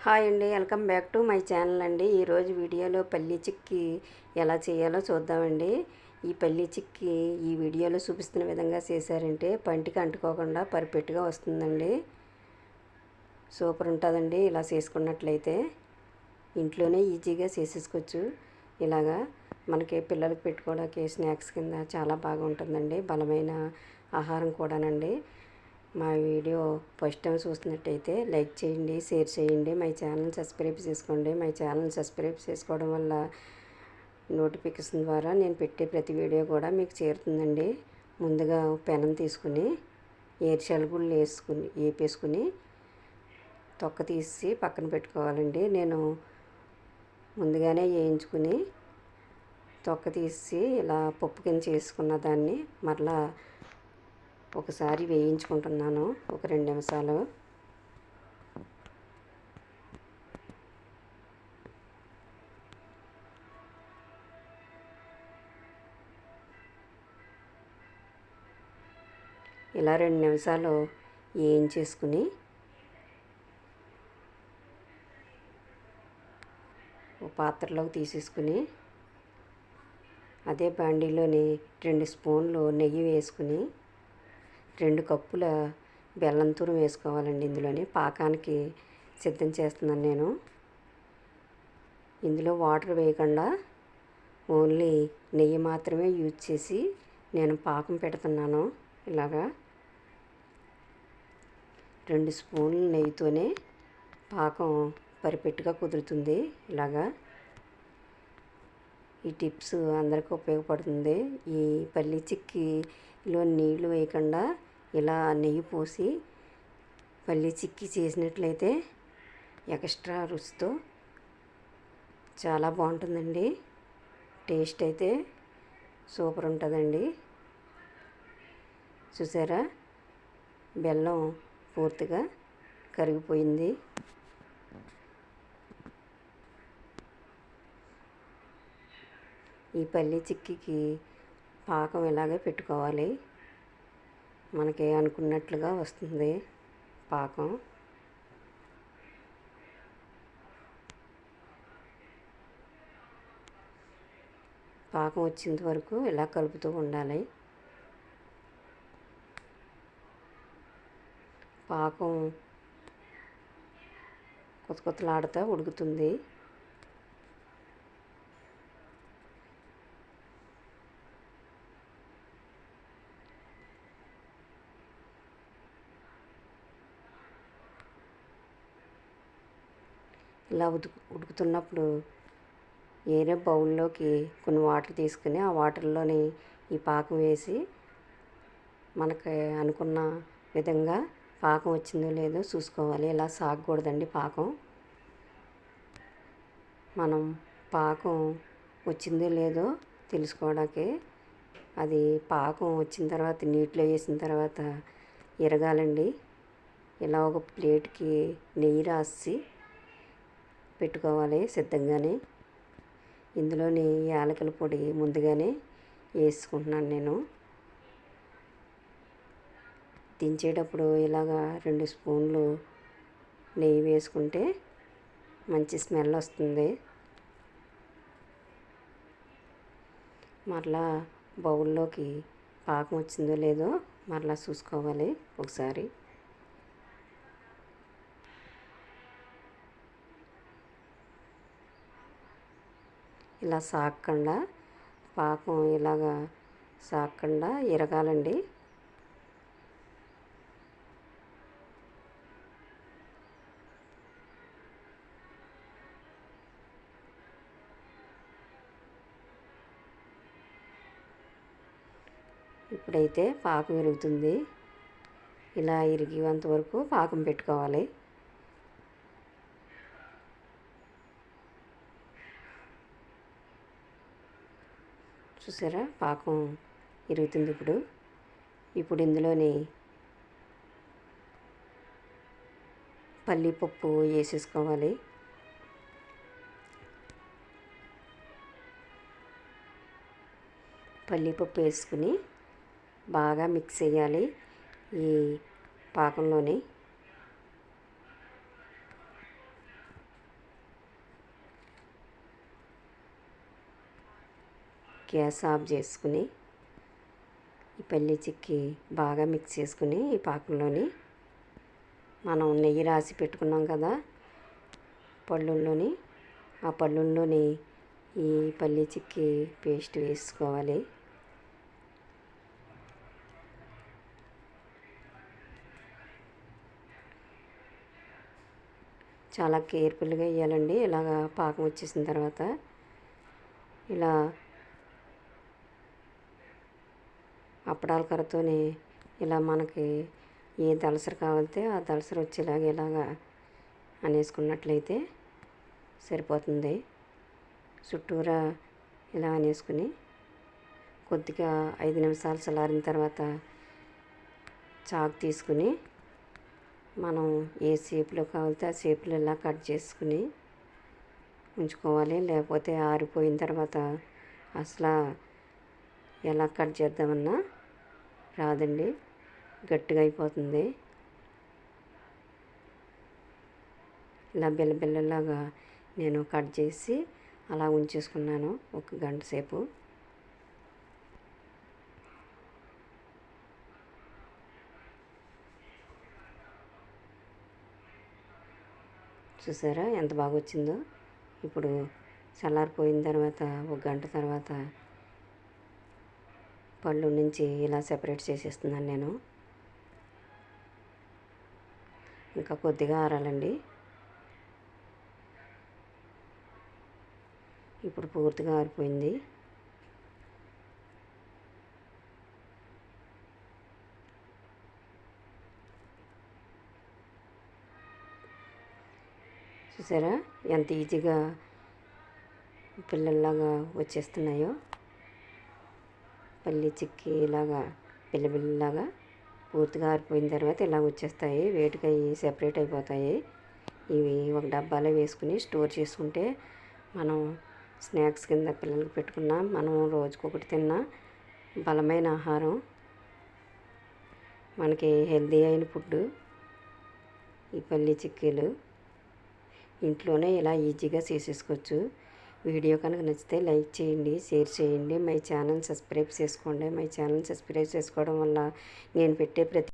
Hi అండి, welcome back to my channel అండి. ఈరోజు వీడియోలో పల్లీ చిక్కీ ఎలా చేయాలో చూద్దామండి. ఈ పల్లీ చిక్కీ ఈ వీడియోలో చూపిస్తున్న విధంగా చేశారంటే పంటికి అంటుకోకుండా పర్ఫెక్ట్గా వస్తుందండి. సూపర్ ఉంటుందండి. ఇలా చేసుకున్నట్లయితే ఇంట్లోనే ఈజీగా చేసేసుకోవచ్చు. ఇలాగా మనకి పిల్లలకు పెట్టుకోవడానికి స్నాక్స్ కింద చాలా బాగా ఉంటుందండి. బలమైన ఆహారం కూడానండి. మా వీడియో ఫస్ట్ టైం చూస్తున్నట్టయితే లైక్ చేయండి, షేర్ చేయండి, మై ఛానల్ సబ్స్క్రైబ్ చేసుకోండి. మై ఛానల్ సబ్స్క్రైబ్ చేసుకోవడం వల్ల నోటిఫికేషన్ ద్వారా నేను పెట్టే ప్రతి వీడియో కూడా మీకు చేరుతుందండి. ముందుగా పెనం తీసుకుని ఏరుశనగగుళ్ళు వేపేసుకుని తొక్క తీసి పక్కన పెట్టుకోవాలండి. నేను ముందుగానే వేయించుకుని తొక్క తీసి ఇలా పప్పు కింద చేసుకున్న దాన్ని మరలా ఒకసారి వేయించుకుంటున్నాను ఒక 2 నిమిషాలు. ఇలా 2 నిమిషాలు వేయించేసుకుని ఒక పాత్రలోకి తీసేసుకుని అదే బాండీలోని 2 స్పూన్లు నెయ్యి వేసుకుని 2 కప్పుల బెల్లం తురుము వేసుకోవాలండి. ఇందులోని పాకానికి సిద్ధం చేస్తున్నాను నేను. ఇందులో వాటర్ వేయకుండా ఓన్లీ నెయ్యి మాత్రమే యూజ్ చేసి నేను పాకం పెడుతున్నాను. ఇలాగా 2 స్పూన్ల నెయ్యితోనే పాకం పర్ఫెక్ట్గా కుదురుతుంది. ఇలాగా ఈ టిప్స్ అందరికీ ఉపయోగపడుతుంది. ఈ పల్లీ చిక్కీలో నీళ్లు వేయకుండా ఇలా నెయ్యి పోసి పల్లీ చిక్కీ చేసినట్లయితే ఎక్స్ట్రా రుచితో చాలా బాగుంటుందండి. టేస్ట్ అయితే సూపర్ ఉంటుందండి. చూసారా, బెల్లం పూర్తిగా కరిగిపోయింది. ఈ పల్లీ చిక్కీకి పాకం ఇలాగే పెట్టుకోవాలి. మనకి అనుకున్నట్లుగా వస్తుంది పాకం. పాకం వచ్చేంత వరకు ఇలా కలుపుతూ ఉండాలి. పాకం కొత్త కొత్తలాడుతూ ఉడుకుతుంది. ఇలా ఉడుకుతున్నప్పుడు వేరే బౌల్లోకి కొన్ని వాటర్ తీసుకుని ఆ వాటర్లోని ఈ పాకం వేసి మనకి అనుకున్న విధంగా పాకం వచ్చిందో లేదో చూసుకోవాలి. ఇలా సాగకూడదండి పాకం. మనం పాకం వచ్చిందో లేదో తెలుసుకోవడానికి అది పాకం వచ్చిన తర్వాత నీటిలో వేసిన తర్వాత ఎరగాలండి. ఇలా ఒక ప్లేట్కి నెయ్యి రాసి పెట్టుకోవాలి సిద్ధంగానే. ఇందులోని యాలకుల పొడి ముందుగానే వేసుకుంటున్నాను నేను. దించేటప్పుడు ఇలాగా 2 స్పూన్లు నెయ్యి వేసుకుంటే మంచి స్మెల్ వస్తుంది. మరలా బౌల్లోకి పాకం వచ్చిందో లేదో మరలా చూసుకోవాలి ఒకసారి. ఇలా సాగకుండా పాకం ఇలాగా సాగకుండా ఎరగాలండి. ఇప్పుడైతే పాకం ఇరుగుతుంది. ఇలా ఇరిగేంత వరకు పాకం పెట్టుకోవాలి. చూసారా, పాకం ఇరుగుతుంది. ఇప్పుడు ఇందులోని పల్లీపప్పు వేసేసుకోవాలి. పల్లీపప్పు వేసుకుని బాగా మిక్స్ చేయాలి ఈ పాకంలోని. గ్యాస్ ఆఫ్ చేసుకుని ఈ పల్లీ చిక్కీ బాగా మిక్స్ చేసుకుని ఈ పాకంలోని మనం నెయ్యి రాసి పెట్టుకున్నాం కదా పళ్ళుల్లోని, ఆ పళ్ళుల్లోని ఈ పల్లీ చిక్కీ పేస్ట్ వేసుకోవాలి. చాలా కేర్ఫుల్గా వేయాలండి. ఇలాగ పాకం వచ్చేసిన తర్వాత ఇలా అప్పడాల కర్రతోని ఇలా మనకి ఏ దళసరి కావాలితే ఆ దళసరి వచ్చేలాగా ఇలాగా అనేసుకున్నట్లయితే సరిపోతుంది. చుట్టూరా ఇలా అనేసుకుని కొద్దిగా 5 నిమిషాలు చల్లారిన తర్వాత చాకు తీసుకుని మనం ఏ షేప్లో కావాలితే ఆ షేప్లో ఇలా కట్ చేసుకుని ఉంచుకోవాలి. లేకపోతే ఆరిపోయిన తర్వాత అసలు ఎలా కట్ చేద్దామన్నా రాదండి, గట్టిగా అయిపోతుంది. ఇలా బిల్లబిల్లలాగా నేను కట్ చేసి అలా ఉంచేసుకున్నాను 1 గంట సేపు. చూసారా ఎంత బాగా వచ్చిందో. ఇప్పుడు చల్లారిపోయిన తర్వాత 1 గంట తర్వాత పళ్ళు నుంచి ఇలా సెపరేట్ చేసేస్తున్నాను నేను. ఇంకా కొద్దిగా ఆరాలండి. ఇప్పుడు పూర్తిగా ఆరిపోయింది. చూసారా ఎంత ఈజీగా పిల్లల్లాగా వచ్చేస్తున్నాయో. పల్లీ చిక్కీ ఇలాగా పిల్లలాగా పూర్తిగా ఆరిపోయిన తర్వాత ఇలా వచ్చేస్తాయి. వేటికి సెపరేట్ అయిపోతాయి. ఇవి ఒక డబ్బాలో వేసుకుని స్టోర్ చేసుకుంటే మనం స్నాక్స్ కింద పిల్లలకి పెట్టుకున్నా, మనం రోజుకొకటి తిన్నా బలమైన ఆహారం, మనకి హెల్తీ అయిన ఫుడ్ ఈ పల్లీ చిక్కీలు. ఇంట్లోనే ఇలా ఈజీగా చేసేసుకోవచ్చు. వీడియో కనుక నచ్చితే లైక్ చేయండి, షేర్ చేయండి, మై ఛానల్ సబ్స్క్రైబ్ చేసుకోండి. మై ఛానల్ సబ్స్క్రైబ్ చేసుకోవడం వల్ల నేను పెట్టే ప్రతి